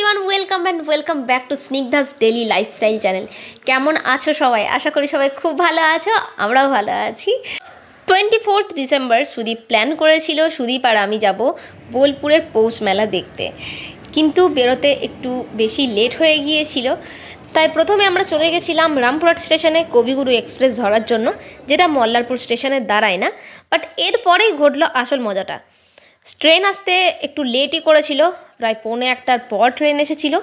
Everyone welcome back to Snigdha's daily lifestyle channel. কেমন আছো সবাই? আশা করি সবাই খুব ভালো আছো, আমরাও ভালো আছি। 24 ডিসেম্বর সুদীপ প্ল্যান করেছিল সুদীপ আর আমি যাব বোলপুরের পৌষ মেলা দেখতে, কিন্তু বেরোতে একটু বেশি লেট হয়ে গিয়েছিল। তাই প্রথমে আমরা চলে গেছিলাম রামপুরহাট স্টেশনে কবিগুরু এক্সপ্রেস ধরার জন্য, যেটা মল্লারপুর স্টেশনে দাঁড়ায় না। বাট এরপরেই ঘটলো আসল মজাটা। ট্রেন আসতে একটু লেটই করেছিল, প্রায় 1:45টার পর ট্রেন এসেছিল।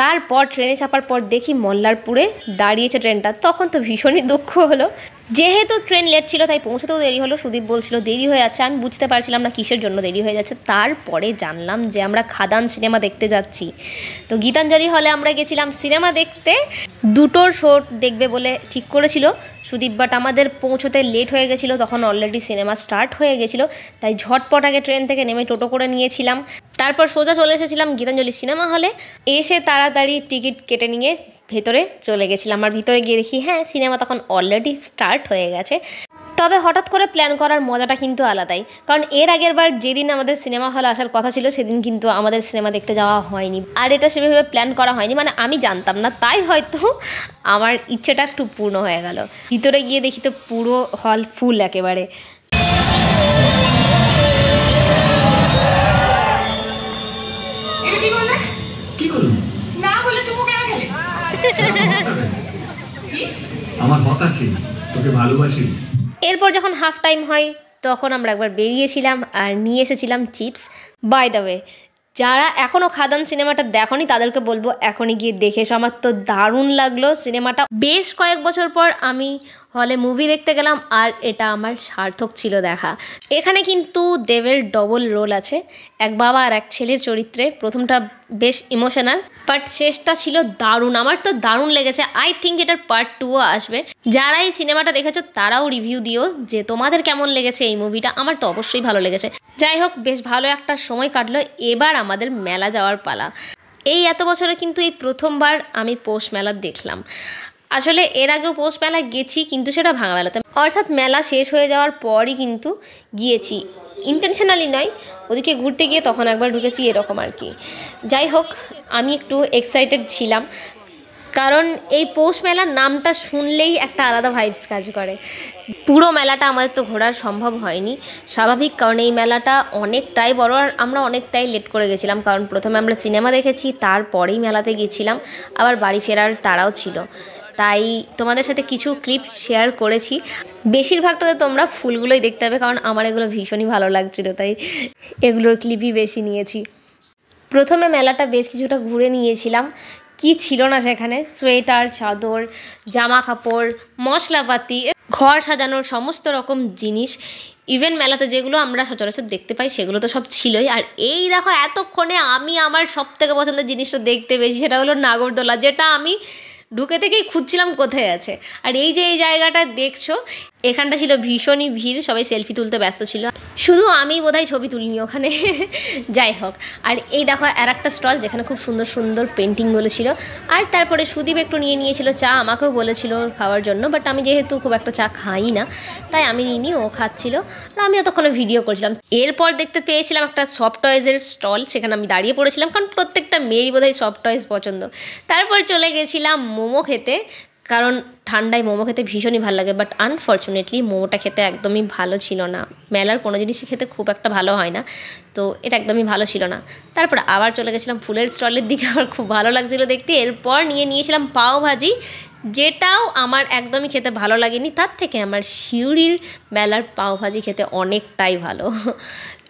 তারপর ট্রেনে চাপার পর দেখি মল্লারপুরে দাঁড়িয়েছে ট্রেনটা, তখন তো ভীষণই দুঃখ হলো। যেহেতু ট্রেন লেট ছিল তাই পৌঁছতেও দেরি হলো। সুদীপ বলছিল দেরি হয়ে যাচ্ছে, আমি বুঝতে পারছিলাম না কিসের জন্য দেরি হয়ে যাচ্ছে। তারপরে জানলাম যে আমরা খাদান সিনেমা দেখতে যাচ্ছি। তো গীতাঞ্জলি হলে আমরা গেছিলাম সিনেমা দেখতে, দুটোর শো দেখবে বলে ঠিক করেছিল সুদীপ, বাট আমাদের পৌঁছতে লেট হয়ে গেছিলো, তখন অলরেডি সিনেমা স্টার্ট হয়ে গেছিলো। তাই ঝটপট আগে ট্রেন থেকে নেমে টোটো করে নিয়েছিলাম, তারপর সোজা চলে এসেছিলাম গীতাঞ্জলি সিনেমা হলে। এসে তাড়াতাড়ি টিকিট কেটে নিয়ে ভেতরে চলে গেছিলাম। আর ভিতরে গিয়ে দেখি হ্যাঁ, সিনেমা তখন অলরেডি স্টার্ট হয়ে গেছে। তবে হঠাৎ করে প্ল্যান করার মজাটা কিন্তু আলাদাই, কারণ এর আগের বার যেদিন আমাদের সিনেমা হলে আসার কথা ছিল সেদিন কিন্তু আমাদের সিনেমা দেখতে যাওয়া হয়নি। আর এটা সেভাবে প্ল্যান করা হয়নি, মানে আমি জানতাম না, তাই হয়তো আমার ইচ্ছেটা একটু পূর্ণ হয়ে গেল। ভিতরে গিয়ে দেখি তো পুরো হল ফুল একেবারে। এরপর যখন হাফ টাইম হয় তখন আমরা একবার বেরিয়েছিলাম আর নিয়ে এসেছিলাম চিপস। বাই দ্য ওয়ে, যারা এখনও খাদান সিনেমাটা দেখোনি তাদেরকে বলবো এখনই গিয়ে দেখে এসো। আমার তো দারুণ লাগলো সিনেমাটা। বেশ কয়েক বছর পর আমি হলে মুভি দেখতে গেলাম আর এটা আমার সার্থক ছিল দেখা। এখানে কিন্তু দেবের ডবল রোল আছে, এক বাবা আর এক ছেলের চরিত্রে। প্রথমটা বেশ ইমোশনাল, বাট শেষটা ছিল দারুণ। আমার তো দারুণ লেগেছে। আই থিঙ্ক এটার পার্ট 2ও আসবে। যারা এই সিনেমাটা দেখেছো তারাও রিভিউ দিও যে তোমাদের কেমন লেগেছে এই মুভিটা। আমার তো অবশ্যই ভালো লেগেছে। যাই হোক, বেশ ভালো একটা সময় কাটলো। এবার আমাদের মেলা যাওয়ার পালা। এই এত বছরে কিন্তু এই প্রথমবার আমি পৌষ মেলা দেখলাম। আসলে এর আগেও পৌষ মেলা গেছি, কিন্তু সেটা ভাঙা মেলাতে, অর্থাৎ মেলা শেষ হয়ে যাওয়ার পরই কিন্তু গিয়েছি। ইন্টেনশনালি নয়, ওদিকে ঘুরতে গিয়ে তখন একবার ঢুকেছি, এরকম আর কি। যাই হোক, আমি একটু এক্সাইটেড ছিলাম, কারণ এই পৌষ মেলার নামটা শুনলেই একটা আলাদা ভাইবস কাজ করে। পুরো মেলাটা আমাদের তো ঘোরার সম্ভব হয়নি, স্বাভাবিক, কারণ এই মেলাটা অনেকটাই বড় আর আমরা অনেকটাই লেট করে গেছিলাম। কারণ প্রথমে আমরা সিনেমা দেখেছি, তারপরেই মেলাতে গেছিলাম, আবার বাড়ি ফেরার তারাও ছিল। তাই তোমাদের সাথে কিছু ক্লিপ শেয়ার করেছি। বেশিরভাগটাতে তোমরা ফুলগুলোই দেখতে হবে, কারণ আমার এগুলো ভীষণই ভালো লাগছিলো, তাই এগুলোর ক্লিপই বেশি নিয়েছি। প্রথমে মেলাটা বেশ কিছুটা ঘুরে নিয়েছিলাম। কি ছিল না সেখানে! সোয়েটার, চাদর, জামা কাপড়, মশলাপাতি, ঘর সাজানোর সমস্ত রকম জিনিস। ইভেন মেলাতে যেগুলো আমরা সচরাচর দেখতে পাই সেগুলো তো সব ছিলই। আর এই দেখো, এতক্ষণে আমি আমার সব থেকে পছন্দের জিনিসটা দেখতে পেয়েছি, সেটা হলো নাগরদোলা, যেটা আমি ঢুকে থেকেই খুঁজছিলাম কোথায় আছে। আর এই যে এই জায়গাটা দেখছো, এখানটা ছিল ভীষণই ভিড়, সবাই সেলফি তুলতে ব্যস্ত ছিল, শুধু আমি বোধহয় ছবি তুলিনি ওখানে। যাই হোক, আর এই দেখো আর একটা স্টল যেখানে খুব সুন্দর সুন্দর পেন্টিংগুলো ছিল। আর তারপরে সুদীপ একটু নিয়েছিল চা, আমাকেও বলেছিল খাওয়ার জন্য, বাট আমি যেহেতু খুব একটা চা খাই না তাই আমি নিইনি, ও খাচ্ছিল আর আমি এতক্ষণে ভিডিও করছিলাম। এরপর দেখতে পেয়েছিলাম একটা সফট টয়েসের স্টল, সেখানে আমি দাঁড়িয়ে পড়েছিলাম, কারণ প্রত্যেকটা মেয়েরই বোধহয় সফট টয়েস পছন্দ। তারপর চলে গেছিলাম মোমো খেতে, কারণ ঠান্ডায় মোমো খেতে ভীষণই ভালো লাগে। বাট আনফর্চুনেটলি মোমোটা খেতে একদমই ভালো ছিল না। মেলার কোনো জিনিসই খেতে খুব একটা ভালো হয় না, তো এটা একদমই ভালো ছিল না। তারপর আবার চলে গেছিলাম ফুলের স্টলের দিকে, আমার খুব ভালো লাগছিলো দেখতে। এরপর নিয়েছিলাম পাও ভাজি, যেটাও আমার একদমই খেতে ভালো লাগেনি। তার থেকে আমার সিউড়ির মেলার পাও ভাজি খেতে অনেকটাই ভালো।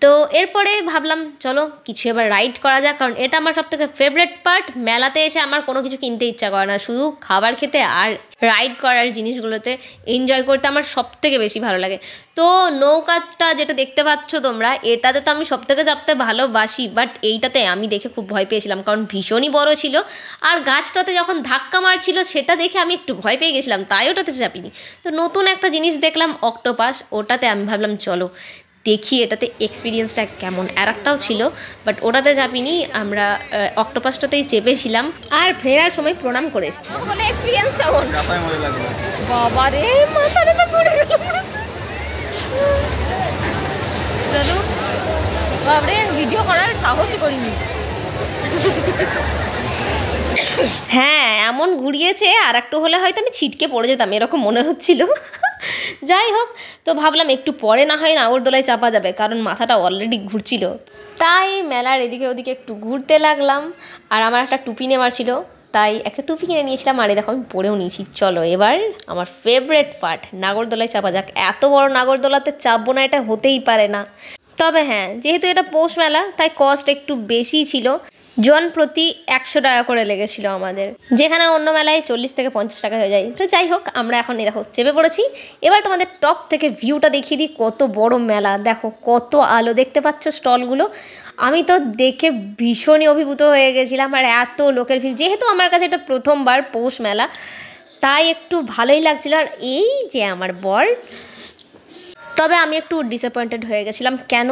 তো এরপরে ভাবলাম চলো কিছু এবার রাইড করা যাক, কারণ এটা আমার সবথেকে ফেভারিট পার্ট। মেলাতে এসে আমার কোনো কিছু কিনতে ইচ্ছা করে না, শুধু খাবার খেতে আর রাইড করার জিনিসগুলোতে এনজয় করতে আমার সবথেকে বেশি ভালো লাগে। তো নৌকাটা যেটা দেখতে পাচ্ছ তোমরা, এটাতে তো আমি সবথেকে চাপতে ভালোবাসি, বাট এইটাতে আমি দেখে খুব ভয় পেয়েছিলাম, কারণ ভীষণই বড় ছিল। আর গাছটাতে যখন ধাক্কা মারছিল সেটা দেখে আমি একটু ভয় পেয়ে গেছিলাম, তাই ওটাতে চাপিনি। তো নতুন একটা জিনিস দেখলাম অক্টোপাস, ওটাতে আমি ভাবলাম চলো দেখি এটাতে এক্সপিরিয়েন্সটা কেমন। আর একটাও ছিল, বাট ওটাতে চাপিনি, আমরা অক্টোপাসটাতেই চেপেছিলাম আর ফেরার সময় প্রণাম করে এসেছিলাম। এক্সপিরিয়েন্স কেমন? বাবা রে, মাথাটা তো ঘুরে গেল। চলো, বাবরে ভিডিও করার সাহসই করিনি। এমন ঘুরিয়েছে, আর একটু হলে হয়তো আমি ছিটকে পড়ে যেতাম, এরকম মনে হচ্ছিল। যাই হোক, তো ভাবলাম একটু পরে না হয় নাগরদোলায় চাপা যাবে, কারণ মাথাটা অলরেডি ঘুরছিল। তাই মেলার এদিকে ওদিকে একটু ঘুরতে লাগলাম। আর আমার একটা টুপি নেওয়ার ছিল, তাই একটা টুপি কিনে নিয়েছিলাম, আর দেখো আমি পরেও নিয়েছি। চলো এবার আমার ফেভারেট পার্ট, নাগরদোলায় চাপা যাক। এত বড় নাগরদোলাতে চাপবো না, এটা হতেই পারে না। তবে হ্যাঁ, যেহেতু এটা পৌষ মেলা, তাই কস্ট একটু বেশি ছিল। জন প্রতি 100 টাকা করে লেগেছিল আমাদের, যেখানে অন্য মেলায় 40 থেকে 50 টাকা হয়ে যায়। তো যাই হোক, আমরা এখন দেখো চেপে পড়েছি। এবার তোমাদের টপ থেকে ভিউটা দেখিয়ে দিই। কত বড় মেলা, দেখো কত আলো, দেখতে পাচ্ছ স্টলগুলো। আমি তো দেখে ভীষণই অভিভূত হয়ে গেছিলাম। আর এত লোকের ভিড়, যেহেতু আমার কাছে এটা প্রথমবার পৌষ মেলা, তাই একটু ভালোই লাগছিল। আর এই যে আমার বর, তবে আমি একটু ডিসঅ্যাপয়েন্টেড হয়ে গেছিলাম। কেন?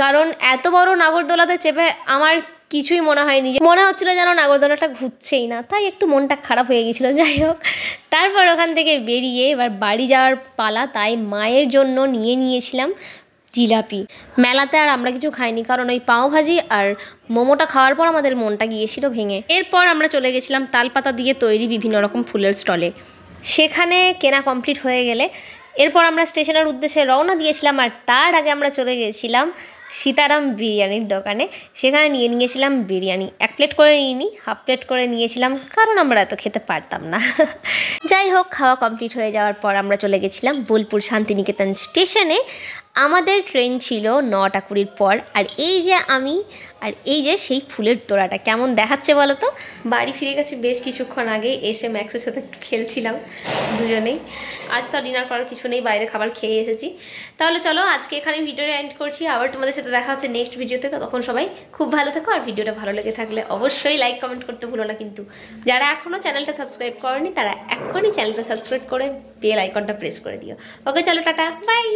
কারণ এত বড় নাগরদোলাতে চেপে আমার কিছুই মনে হয়নি, মনে হচ্ছিল যেন নাগরদোলাটা ঘুরছেই না, তাই একটু মনটা খারাপ হয়ে গেছিলো। যাই হোক, তারপর ওখান থেকে বেরিয়ে এবার বাড়ি যাওয়ার পালা। তাই মায়ের জন্য নিয়েছিলাম জিলাপি। মেলাতে আর আমরা কিছু খাইনি, কারণ ওই পাওভাজি আর মোমোটা খাওয়ার পর আমাদের মনটা গিয়েছিল ভেঙে। এরপর আমরা চলে গেছিলাম তালপাতা দিয়ে তৈরি বিভিন্ন রকম ফুলের স্টলে। সেখানে কেনা কমপ্লিট হয়ে গেলে এরপর আমরা স্টেশনের উদ্দেশ্যে রওনা দিয়েছিলাম। আর তার আগে আমরা চলে গেছিলাম সীতারাম বিরিয়ানির দোকানে। সেখানে নিয়েছিলাম বিরিয়ানি। 1 প্লেট করে নিইনি, 1/2 প্লেট করে নিয়েছিলাম, কারণ আমরা এত খেতে পারতাম না। যাই হোক, খাওয়া কমপ্লিট হয়ে যাওয়ার পর আমরা চলে গেছিলাম বোলপুর শান্তিনিকেতন স্টেশনে। আমাদের ট্রেন ছিল 9টা 20 পর। আর এই যে আমি, আর এই যে সেই ফুলের তোড়াটা কেমন দেখাচ্ছে বলো তো। বাড়ি ফিরে গেছি বেশ কিছুক্ষণ আগে, এসে ম্যাক্সের সাথে একটু খেলছিলাম দুজনেই। আজ তো ডিনার করার কিছু নেই, বাইরে খাবার খেয়ে এসেছি। তাহলে চলো আজকে এখানে ভিডিওটা এন্ড করছি। আবার তোমাদের সাথে দেখা হচ্ছে নেক্সট ভিডিওতে। ততক্ষণ সবাই খুব ভালো থেকো। আর ভিডিওটা ভালো লেগে থাকলে অবশ্যই লাইক কমেন্ট করতে ভুলো না কিন্তু। যারা এখনও চ্যানেলটা সাবস্ক্রাইব করেনি, তারা এখনই চ্যানেলটা সাবস্ক্রাইব করে বেল আইকনটা প্রেস করে দিও। ওকে, চলো টাটা, বাই।